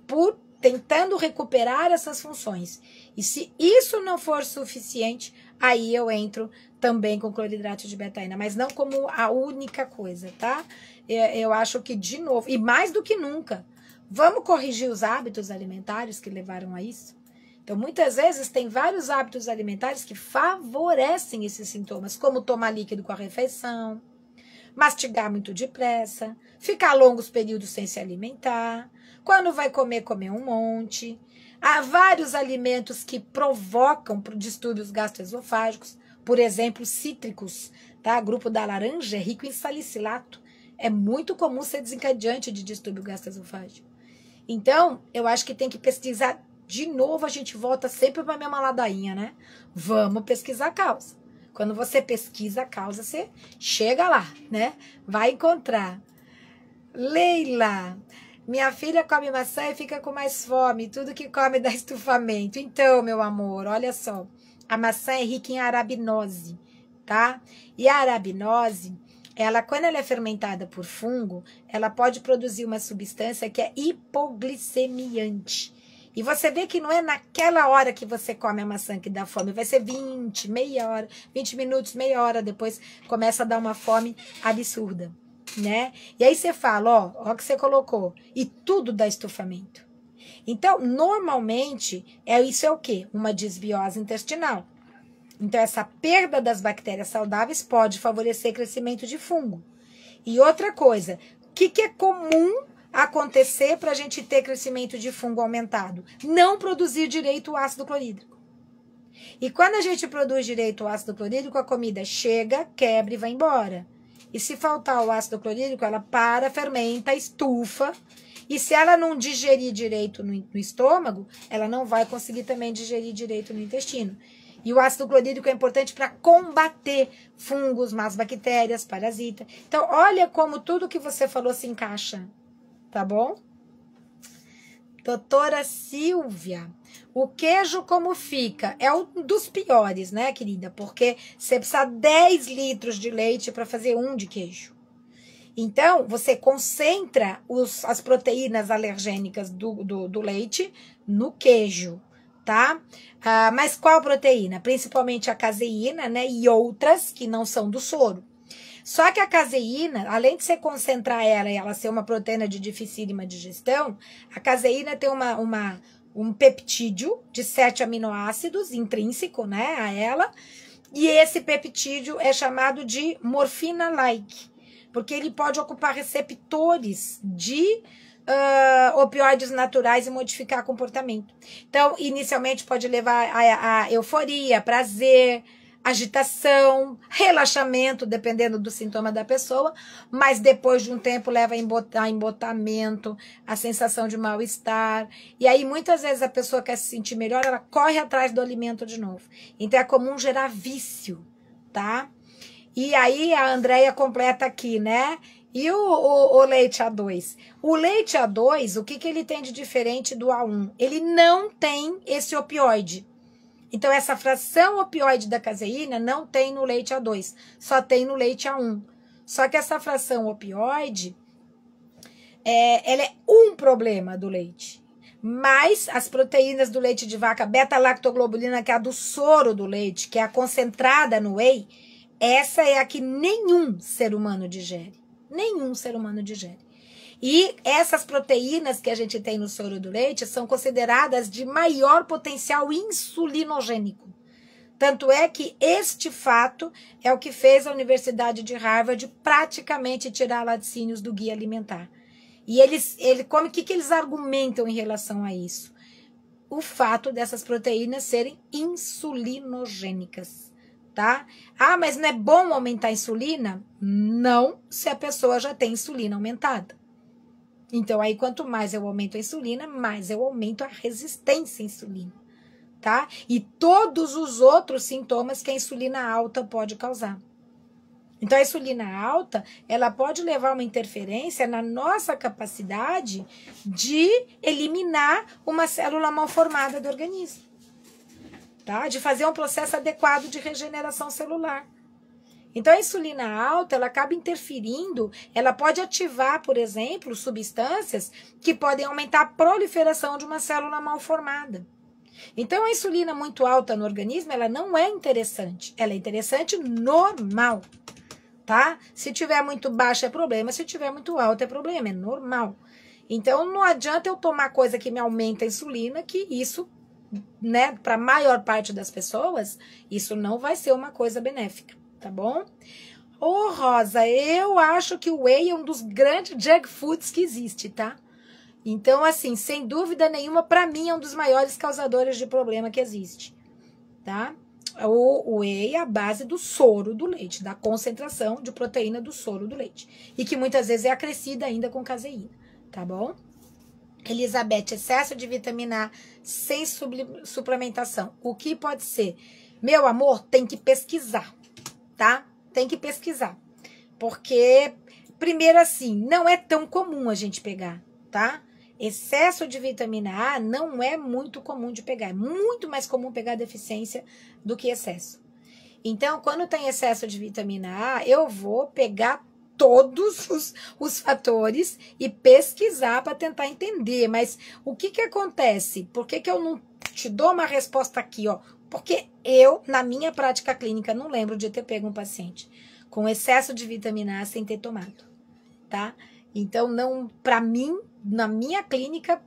por tentando recuperar essas funções. E se isso não for suficiente, aí eu entro também com cloridrato de betaína, mas não como a única coisa, tá? Eu acho que, de novo, e mais do que nunca, vamos corrigir os hábitos alimentares que levaram a isso? Então, muitas vezes, tem vários hábitos alimentares que favorecem esses sintomas, como tomar líquido com a refeição, mastigar muito depressa, ficar longos períodos sem se alimentar, quando vai comer, comer um monte. Há vários alimentos que provocam distúrbios gastroesofágicos, por exemplo, cítricos, tá? O grupo da laranja é rico em salicilato. É muito comum ser desencadeante de distúrbio gastroesofágico. Então, eu acho que tem que pesquisar de novo, a gente volta sempre para a mesma ladainha, né? Vamos pesquisar a causa. Quando você pesquisa a causa, você chega lá, né? Vai encontrar. Leila, minha filha come maçã e fica com mais fome. Tudo que come dá estufamento. Então, meu amor, olha só. A maçã é rica em arabinose, tá? E a arabinose, quando ela é fermentada por fungo, ela pode produzir uma substância que é hipoglicemiante. E você vê que não é naquela hora que você come a maçã que dá fome, vai ser 20, meia hora, 20 minutos, meia hora depois começa a dar uma fome absurda, né? E aí você fala, ó o que você colocou, e tudo dá estufamento. Então, normalmente, isso é o quê? Uma desbiose intestinal. Então, essa perda das bactérias saudáveis pode favorecer crescimento de fungo. E outra coisa, o que é comum acontecer para a gente ter crescimento de fungo aumentado? Não produzir direito o ácido clorídrico. E quando a gente produz direito o ácido clorídrico, a comida chega, quebra e vai embora. E se faltar o ácido clorídrico, ela fermenta, estufa. E se ela não digerir direito no estômago, ela não vai conseguir também digerir direito no intestino. E o ácido clorídrico é importante para combater fungos, más bactérias, parasitas. Então, olha como tudo que você falou se encaixa. Tá bom? Doutora Silvia, o queijo como fica? É um dos piores, né, querida? Porque você precisa 10 litros de leite para fazer um de queijo. Então, você concentra as proteínas alergênicas do leite no queijo, tá? Mas qual proteína? Principalmente a caseína, né? E outras que não são do soro. Só que a caseína, além de você concentrar ela e ela ser uma proteína de dificílima digestão, a caseína tem um peptídeo de 7 aminoácidos intrínseco, né, a ela, E esse peptídeo é chamado de morfina-like, porque ele pode ocupar receptores de opioides naturais e modificar comportamento. Então, inicialmente pode levar a euforia, prazer, agitação, relaxamento, dependendo do sintoma da pessoa, mas depois de um tempo leva a embotamento, a sensação de mal-estar, e aí muitas vezes a pessoa quer se sentir melhor, ela corre atrás do alimento de novo. Então é comum gerar vício, tá? E aí a Andréia completa aqui, né? E o leite A2? O leite A2, o que ele tem de diferente do A1? Ele não tem esse opioide. Então, essa fração opioide da caseína não tem no leite A2, só tem no leite A1. Só que essa fração opioide, ela é um problema do leite. Mas as proteínas do leite de vaca, beta-lactoglobulina, que é a do soro do leite, que é a concentrada no whey, essa é a que nenhum ser humano digere. Nenhum ser humano digere. E essas proteínas que a gente tem no soro do leite são consideradas de maior potencial insulinogênico. Tanto é que este fato é o que fez a Universidade de Harvard praticamente tirar laticínios do guia alimentar. E o que eles argumentam em relação a isso? O fato dessas proteínas serem insulinogênicas. Tá? Ah, mas não é bom aumentar a insulina? Não, se a pessoa já tem insulina aumentada. Então, aí, quanto mais eu aumento a insulina, mais eu aumento a resistência à insulina, tá? E todos os outros sintomas que a insulina alta pode causar. Então, a insulina alta, ela pode levar uma interferência na nossa capacidade de eliminar uma célula mal formada do organismo. Tá? De fazer um processo adequado de regeneração celular. Então, a insulina alta, ela acaba interferindo, ela pode ativar, por exemplo, substâncias que podem aumentar a proliferação de uma célula mal formada. Então, a insulina muito alta no organismo, ela não é interessante. Ela é interessante normal, tá? Se tiver muito baixa é problema, se tiver muito alta é problema, é normal. Então, não adianta eu tomar coisa que me aumenta a insulina, que isso, né, para a maior parte das pessoas, isso não vai ser uma coisa benéfica, tá bom? Ô, Rosa, eu acho que o whey é um dos grandes junk foods que existe, tá? Então, assim, sem dúvida nenhuma, para mim é um dos maiores causadores de problema que existe, tá? O whey é a base do soro do leite, da concentração de proteína do soro do leite, e que muitas vezes é acrescida ainda com caseína, tá bom? Elizabeth, excesso de vitamina A sem suplementação. O que pode ser? Meu amor, tem que pesquisar, tá? Tem que pesquisar. Porque, primeiro assim, não é tão comum a gente pegar, tá? Excesso de vitamina A não é muito comum de pegar. É muito mais comum pegar deficiência do que excesso. Então, quando tem excesso de vitamina A, eu vou pegar todos os fatores e pesquisar para tentar entender. Mas o que acontece? Por que eu não te dou uma resposta aqui, ó? Porque eu, na minha prática clínica, não lembro de ter pego um paciente com excesso de vitamina A sem ter tomado, tá? Então, não, para mim, na minha clínica,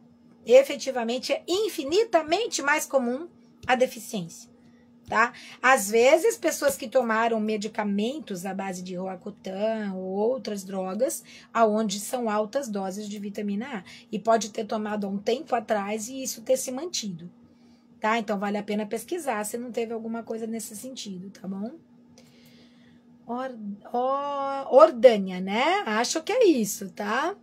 efetivamente é infinitamente mais comum a deficiência. Tá? Às vezes, pessoas que tomaram medicamentos à base de Roacutan ou outras drogas, aonde são altas doses de vitamina A. E pode ter tomado há um tempo atrás e isso ter se mantido. Tá? Então, vale a pena pesquisar se não teve alguma coisa nesse sentido, tá bom? Ordânia, né? Acho que é isso, tá?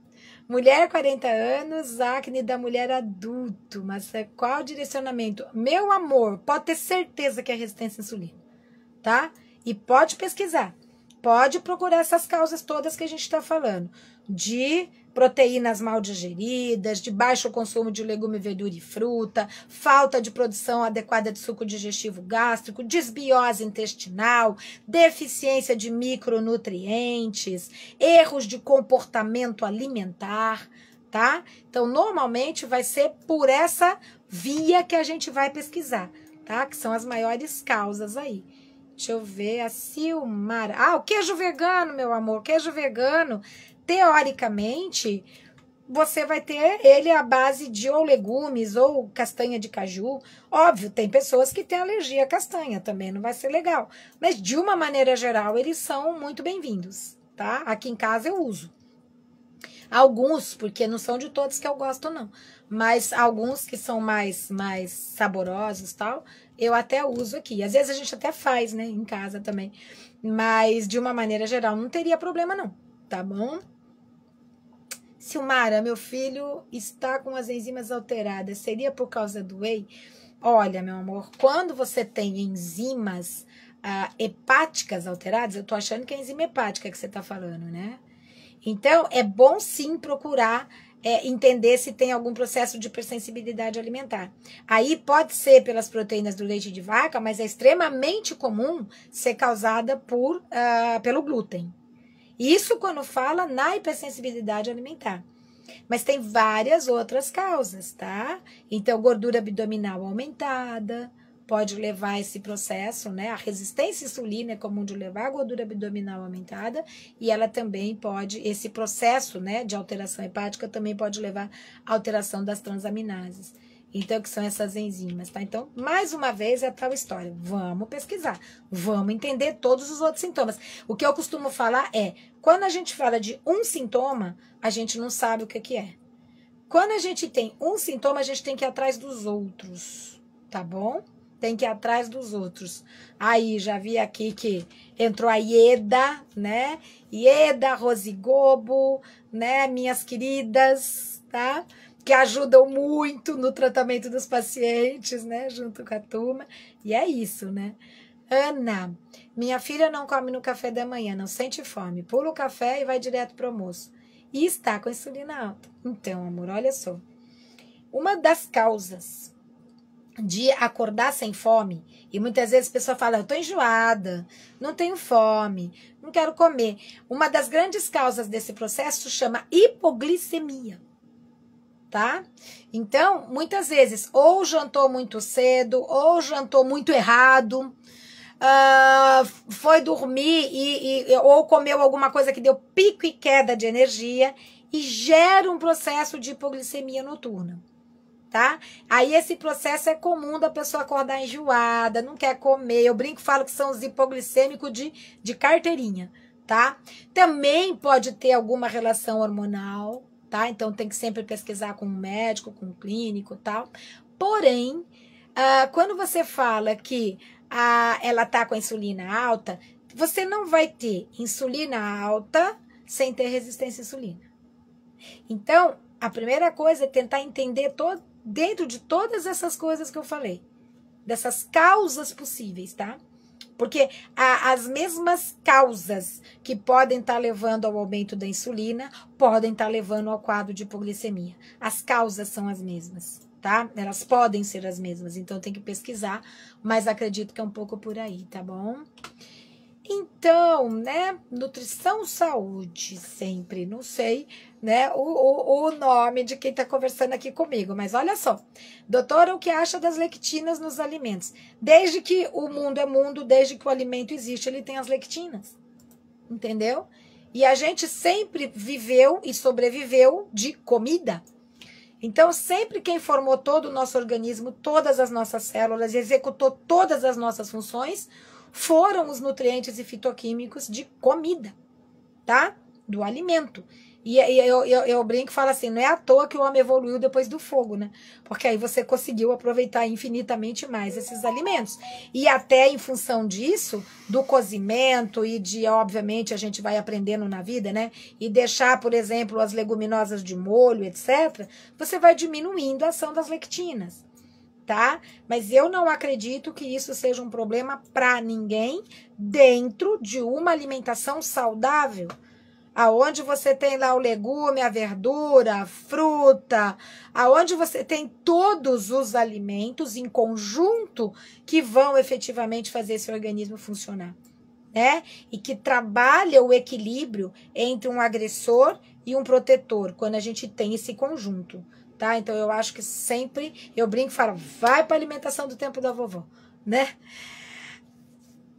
Mulher, 40 anos, acne da mulher adulto, mas qual o direcionamento? Meu amor, pode ter certeza que é resistência à insulina, tá? E pode pesquisar, pode procurar essas causas todas que a gente está falando, de proteínas mal digeridas, de baixo consumo de legume, verdura e fruta, falta de produção adequada de suco digestivo gástrico, desbiose intestinal, deficiência de micronutrientes, erros de comportamento alimentar, tá? Então, normalmente vai ser por essa via que a gente vai pesquisar, tá? Que são as maiores causas aí. Deixa eu ver, a Silmara. Ah, o queijo vegano, meu amor, queijo vegano. Teoricamente, você vai ter ele à base de ou legumes ou castanha de caju. Óbvio, tem pessoas que têm alergia à castanha, também não vai ser legal. Mas, de uma maneira geral, eles são muito bem-vindos, tá? Aqui em casa eu uso. Alguns, porque não são de todos que eu gosto, não. Mas alguns que são mais saborosos e tal, eu até uso aqui. Às vezes a gente até faz, né, em casa também. Mas, de uma maneira geral, não teria problema, não. Tá bom? Silmara, meu filho está com as enzimas alteradas. Seria por causa do whey? Olha, meu amor, quando você tem enzimas hepáticas alteradas, eu tô achando que é enzima hepática que você tá falando, né? Então, é bom sim procurar entender se tem algum processo de hipersensibilidade alimentar. Aí pode ser pelas proteínas do leite de vaca, mas é extremamente comum ser causada pelo glúten. Isso quando fala na hipersensibilidade alimentar. Mas tem várias outras causas, tá? Então, gordura abdominal aumentada pode levar a esse processo, né? A resistência à insulina é comum de levar a gordura abdominal aumentada e ela também pode, esse processo, né, de alteração hepática também pode levar à alteração das transaminases. Então, que são essas enzimas, tá? Então, mais uma vez, é a tal história. Vamos pesquisar. Vamos entender todos os outros sintomas. O que eu costumo falar é, quando a gente fala de um sintoma, a gente não sabe o que é. Quando a gente tem um sintoma, a gente tem que ir atrás dos outros, tá bom? Tem que ir atrás dos outros. Aí, já vi aqui que entrou a Ieda, né? Ieda, Rosigobo, né? Minhas queridas, tá? Que ajudam muito no tratamento dos pacientes, né, junto com a turma, e é isso, né. Ana, minha filha não come no café da manhã, não sente fome, pula o café e vai direto pro almoço, e está com a insulina alta. Então, amor, olha só, uma das causas de acordar sem fome, e muitas vezes a pessoa fala, eu tô enjoada, não tenho fome, não quero comer, uma das grandes causas desse processo chama hipoglicemia. Tá? Então, muitas vezes, ou jantou muito cedo, ou jantou muito errado, foi dormir ou comeu alguma coisa que deu pico e queda de energia e gera um processo de hipoglicemia noturna, tá? Aí esse processo é comum da pessoa acordar enjoada, não quer comer, eu brinco, falo que são os hipoglicêmicos de carteirinha, tá? Também pode ter alguma relação hormonal, tá? Então, tem que sempre pesquisar com um médico, com um clínico e tal. Porém, quando você fala que ela tá com a insulina alta, você não vai ter insulina alta sem ter resistência à insulina. Então, a primeira coisa é tentar entender dentro de todas essas coisas que eu falei, dessas causas possíveis, tá? Porque as mesmas causas que podem estar levando ao aumento da insulina podem estar levando ao quadro de hipoglicemia. As causas são as mesmas, tá? Elas podem ser as mesmas, então tem que pesquisar, mas acredito que é um pouco por aí, tá bom? Então, né, nutrição, saúde, sempre, não sei, né, o nome de quem tá conversando aqui comigo, mas olha só, doutora, o que acha das lectinas nos alimentos? Desde que o mundo é mundo, desde que o alimento existe, ele tem as lectinas, entendeu? E a gente sempre viveu e sobreviveu de comida. Então, sempre quem formou todo o nosso organismo, todas as nossas células, executou todas as nossas funções, foram os nutrientes e fitoquímicos de comida, tá? Do alimento. E eu brinco e falo assim, não é à toa que o homem evoluiu depois do fogo, né? Porque aí você conseguiu aproveitar infinitamente mais esses alimentos. E até em função disso, do cozimento e de, obviamente, a gente vai aprendendo na vida, né? E deixar, por exemplo, as leguminosas de molho, etc., você vai diminuindo a ação das lectinas. Tá? Mas eu não acredito que isso seja um problema para ninguém dentro de uma alimentação saudável, aonde você tem lá o legume, a verdura, a fruta, aonde você tem todos os alimentos em conjunto que vão efetivamente fazer esse organismo funcionar, né? E que trabalha o equilíbrio entre um agressor e um protetor, quando a gente tem esse conjunto. Tá? Então, eu acho que sempre, eu brinco e falo, vai para a alimentação do tempo da vovó, né?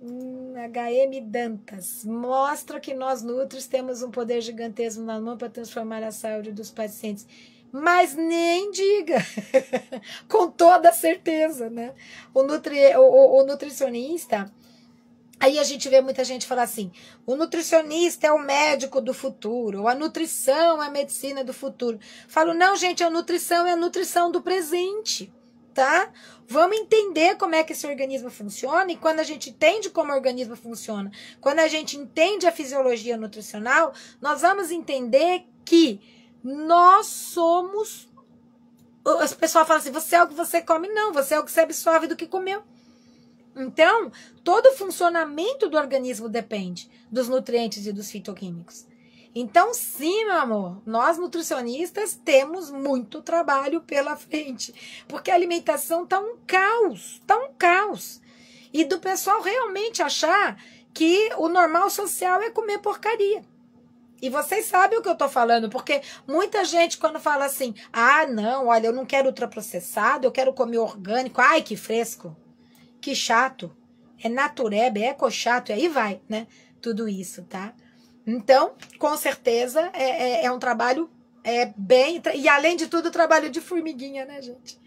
HM Dantas. Mostra que nós nutris temos um poder gigantesco na mão para transformar a saúde dos pacientes. Mas nem diga, com toda certeza, né? O nutricionista, aí a gente vê muita gente falar assim, o nutricionista é o médico do futuro, ou a nutrição é a medicina do futuro. Falo, não, gente, a nutrição é a nutrição do presente, tá? Vamos entender como é que esse organismo funciona, e quando a gente entende como o organismo funciona, quando a gente entende a fisiologia nutricional, nós vamos entender que nós somos... As pessoas falam assim, você é o que você come. Não, você é o que você absorve do que comeu. Então, todo o funcionamento do organismo depende dos nutrientes e dos fitoquímicos. Então, sim, meu amor, nós nutricionistas temos muito trabalho pela frente, porque a alimentação tá um caos. E do pessoal realmente achar que o normal social é comer porcaria. E vocês sabem o que eu tô falando, porque muita gente quando fala assim, ah, não, olha, eu não quero ultraprocessado, eu quero comer orgânico, ai, que fresco, que chato, é natureba, é eco-chato, e aí vai, né, tudo isso, tá? Então, com certeza, é um trabalho bem, e além de tudo, trabalho de formiguinha, né, gente?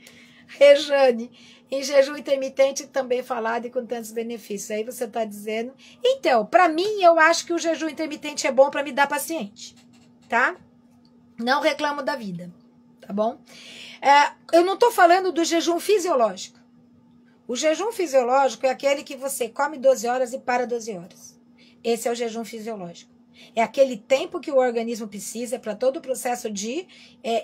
Rejane, em jejum intermitente também falado e com tantos benefícios. Aí você está dizendo... Então, para mim, eu acho que o jejum intermitente é bom para me dar paciente, tá? Não reclamo da vida, tá bom? Eu não estou falando do jejum fisiológico. O jejum fisiológico é aquele que você come 12 horas e para 12 horas. Esse é o jejum fisiológico. É aquele tempo que o organismo precisa para todo o processo de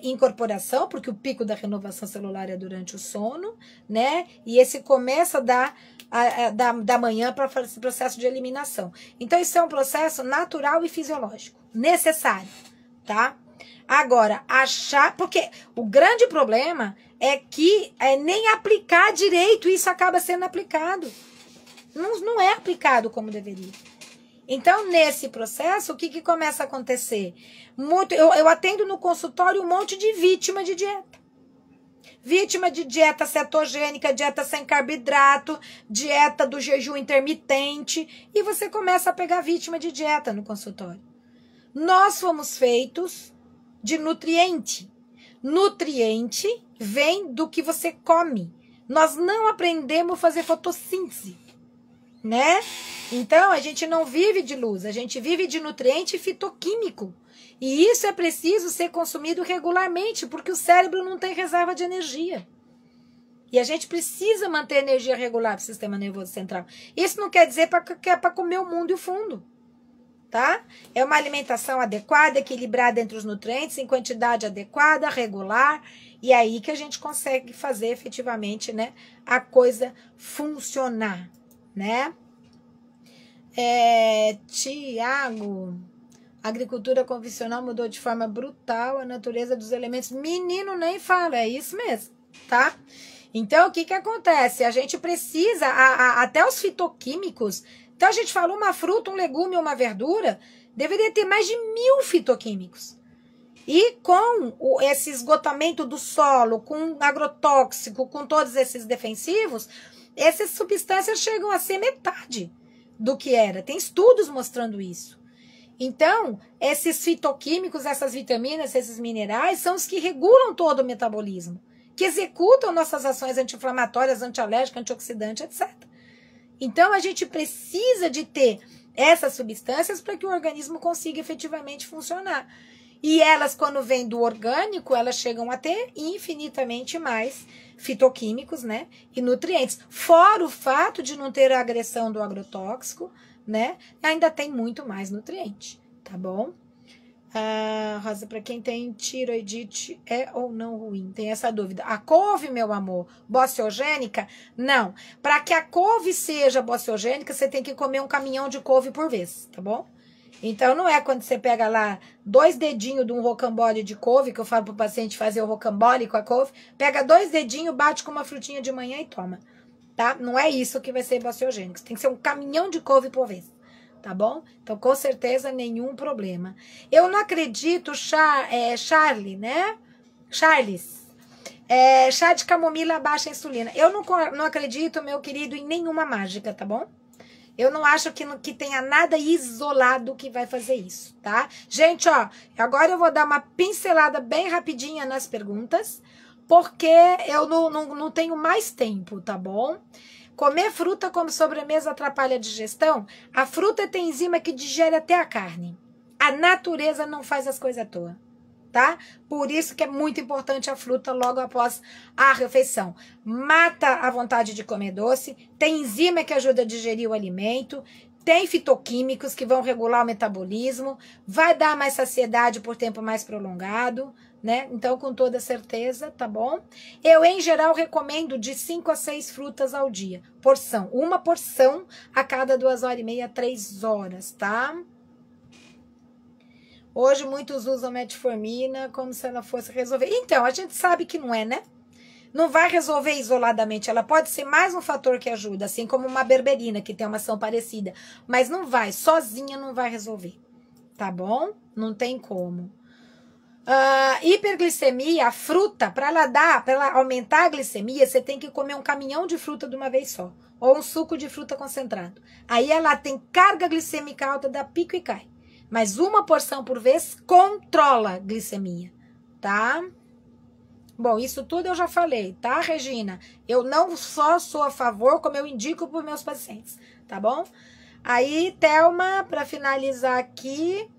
incorporação, porque o pico da renovação celular é durante o sono, né? E esse começa da manhã para esse processo de eliminação. Então, isso é um processo natural e fisiológico, necessário, tá? Agora, porque o grande problema é que nem aplicar direito isso acaba sendo aplicado. Não é aplicado como deveria. Então, nesse processo, o que começa a acontecer? Eu atendo no consultório um monte de vítima de dieta. Vítima de dieta cetogênica, dieta sem carboidrato, dieta do jejum intermitente. E você começa a pegar vítima de dieta no consultório. Nós fomos feitos de nutriente. Nutriente vem do que você come. Nós não aprendemos a fazer fotossíntese, né? Então, a gente não vive de luz, a gente vive de nutriente fitoquímico. E isso é preciso ser consumido regularmente, porque o cérebro não tem reserva de energia. E a gente precisa manter energia regular para o sistema nervoso central. Isso não quer dizer que é para comer o mundo e o fundo, tá? É uma alimentação adequada, equilibrada entre os nutrientes, em quantidade adequada, regular, e aí que a gente consegue fazer efetivamente, né, a coisa funcionar, né? Tiago, a agricultura convencional mudou de forma brutal a natureza dos elementos. Menino, nem fala, é isso mesmo, tá? Então, o que acontece? A gente precisa, até os fitoquímicos, então a gente fala uma fruta, um legume, uma verdura, deveria ter mais de 1000 fitoquímicos. E com esse esgotamento do solo, com agrotóxico, com todos esses defensivos, essas substâncias chegam a ser metade do que era. Tem estudos mostrando isso. Então, esses fitoquímicos, essas vitaminas, esses minerais, são os que regulam todo o metabolismo, que executam nossas ações anti-inflamatórias, antialérgicas, antioxidantes, etc. Então, a gente precisa de ter essas substâncias para que o organismo consiga efetivamente funcionar. E elas, quando vêm do orgânico, elas chegam a ter infinitamente mais fitoquímicos, né, e nutrientes. Fora o fato de não ter a agressão do agrotóxico, né, ainda tem muito mais nutriente, tá bom? Rosa, para quem tem tiroidite, é ou não ruim? Tem essa dúvida. A couve, meu amor, bociogênica? Não. Para que a couve seja bociogênica, você tem que comer um caminhão de couve por vez, tá bom? Então, não é quando você pega lá 2 dedinhos de um rocambole de couve, que eu falo pro paciente fazer o rocambole com a couve, pega 2 dedinhos, bate com uma frutinha de manhã e toma, tá? Não é isso que vai ser bociogênico, tem que ser um caminhão de couve por vez, tá bom? Então, com certeza, nenhum problema. Eu não acredito, Charlie, né? Charles, chá de camomila baixa insulina. Eu não acredito, meu querido, em nenhuma mágica, tá bom? Eu não acho que tenha nada isolado que vai fazer isso, tá? Gente, ó, agora eu vou dar uma pincelada bem rapidinha nas perguntas, porque eu não tenho mais tempo, tá bom? Comer fruta como sobremesa atrapalha a digestão? A fruta tem enzima que digere até a carne. A natureza não faz as coisas à toa, tá? Por isso que é muito importante a fruta logo após a refeição. Mata a vontade de comer doce, tem enzima que ajuda a digerir o alimento, tem fitoquímicos que vão regular o metabolismo, vai dar mais saciedade por tempo mais prolongado, né? Então, com toda certeza, tá bom? Eu, em geral, recomendo de 5 a 6 frutas ao dia. Porção. Uma porção a cada 2h30, 3 horas, tá? Hoje, muitos usam metformina como se ela fosse resolver. Então, a gente sabe que não é, né? Não vai resolver isoladamente. Ela pode ser mais um fator que ajuda, assim como uma berberina, que tem uma ação parecida. Mas não vai, sozinha não vai resolver. Tá bom? Não tem como. Hiperglicemia, a fruta, para ela aumentar a glicemia, você tem que comer um caminhão de fruta de uma vez só. Ou um suco de fruta concentrado. Aí ela tem carga glicêmica alta, dá pico e cai. Mas uma porção por vez controla a glicemia, tá? Bom, isso tudo eu já falei, tá, Regina? Eu não só sou a favor, como eu indico para os meus pacientes, tá bom? Aí, Thelma, para finalizar aqui,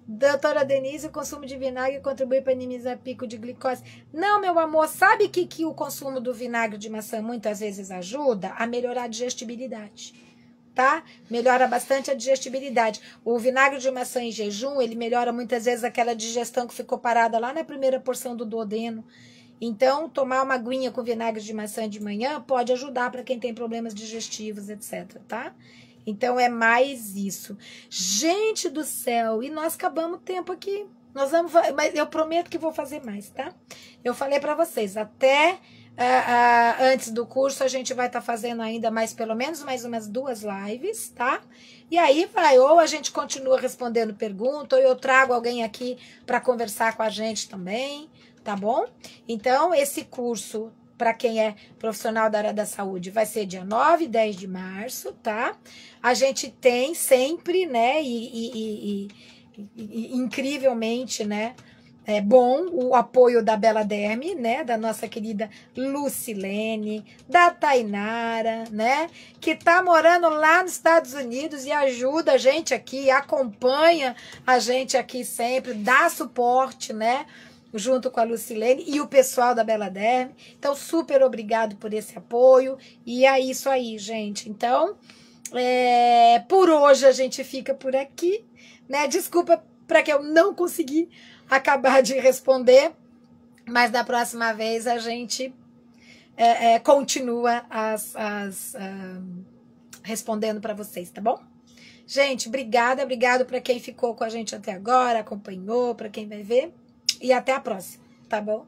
doutora Denise, o consumo de vinagre contribui para minimizar pico de glicose. Não, meu amor, sabe que o consumo do vinagre de maçã muitas vezes ajuda a melhorar a digestibilidade, tá? Melhora bastante a digestibilidade. O vinagre de maçã em jejum, ele melhora muitas vezes aquela digestão que ficou parada lá na primeira porção do duodeno. Então, tomar uma aguinha com vinagre de maçã de manhã pode ajudar para quem tem problemas digestivos, etc, tá? Então, é mais isso. Gente do céu, e nós acabamos o tempo aqui. Nós vamos, mas eu prometo que vou fazer mais, tá? Eu falei para vocês, até antes do curso a gente vai estar fazendo ainda mais, pelo menos mais umas 2 lives, tá? E aí vai, ou a gente continua respondendo pergunta, ou eu trago alguém aqui para conversar com a gente também, tá bom? Então, esse curso, para quem é profissional da área da saúde, vai ser dia 9 e 10 de março, tá? A gente tem sempre, né, incrivelmente, né, é bom o apoio da Bela Derme, né, da nossa querida Lucilene, da Tainara, né, que tá morando lá nos Estados Unidos e ajuda a gente aqui, acompanha a gente aqui sempre, dá suporte, né, junto com a Lucilene e o pessoal da Bela Derme. Então, super obrigado por esse apoio. E é isso aí, gente. Então, por hoje a gente fica por aqui, né? Desculpa para que eu não consegui acabar de responder, mas da próxima vez a gente continua respondendo para vocês, tá bom? Gente, obrigado para quem ficou com a gente até agora, acompanhou, para quem vai ver. E até a próxima, tá bom?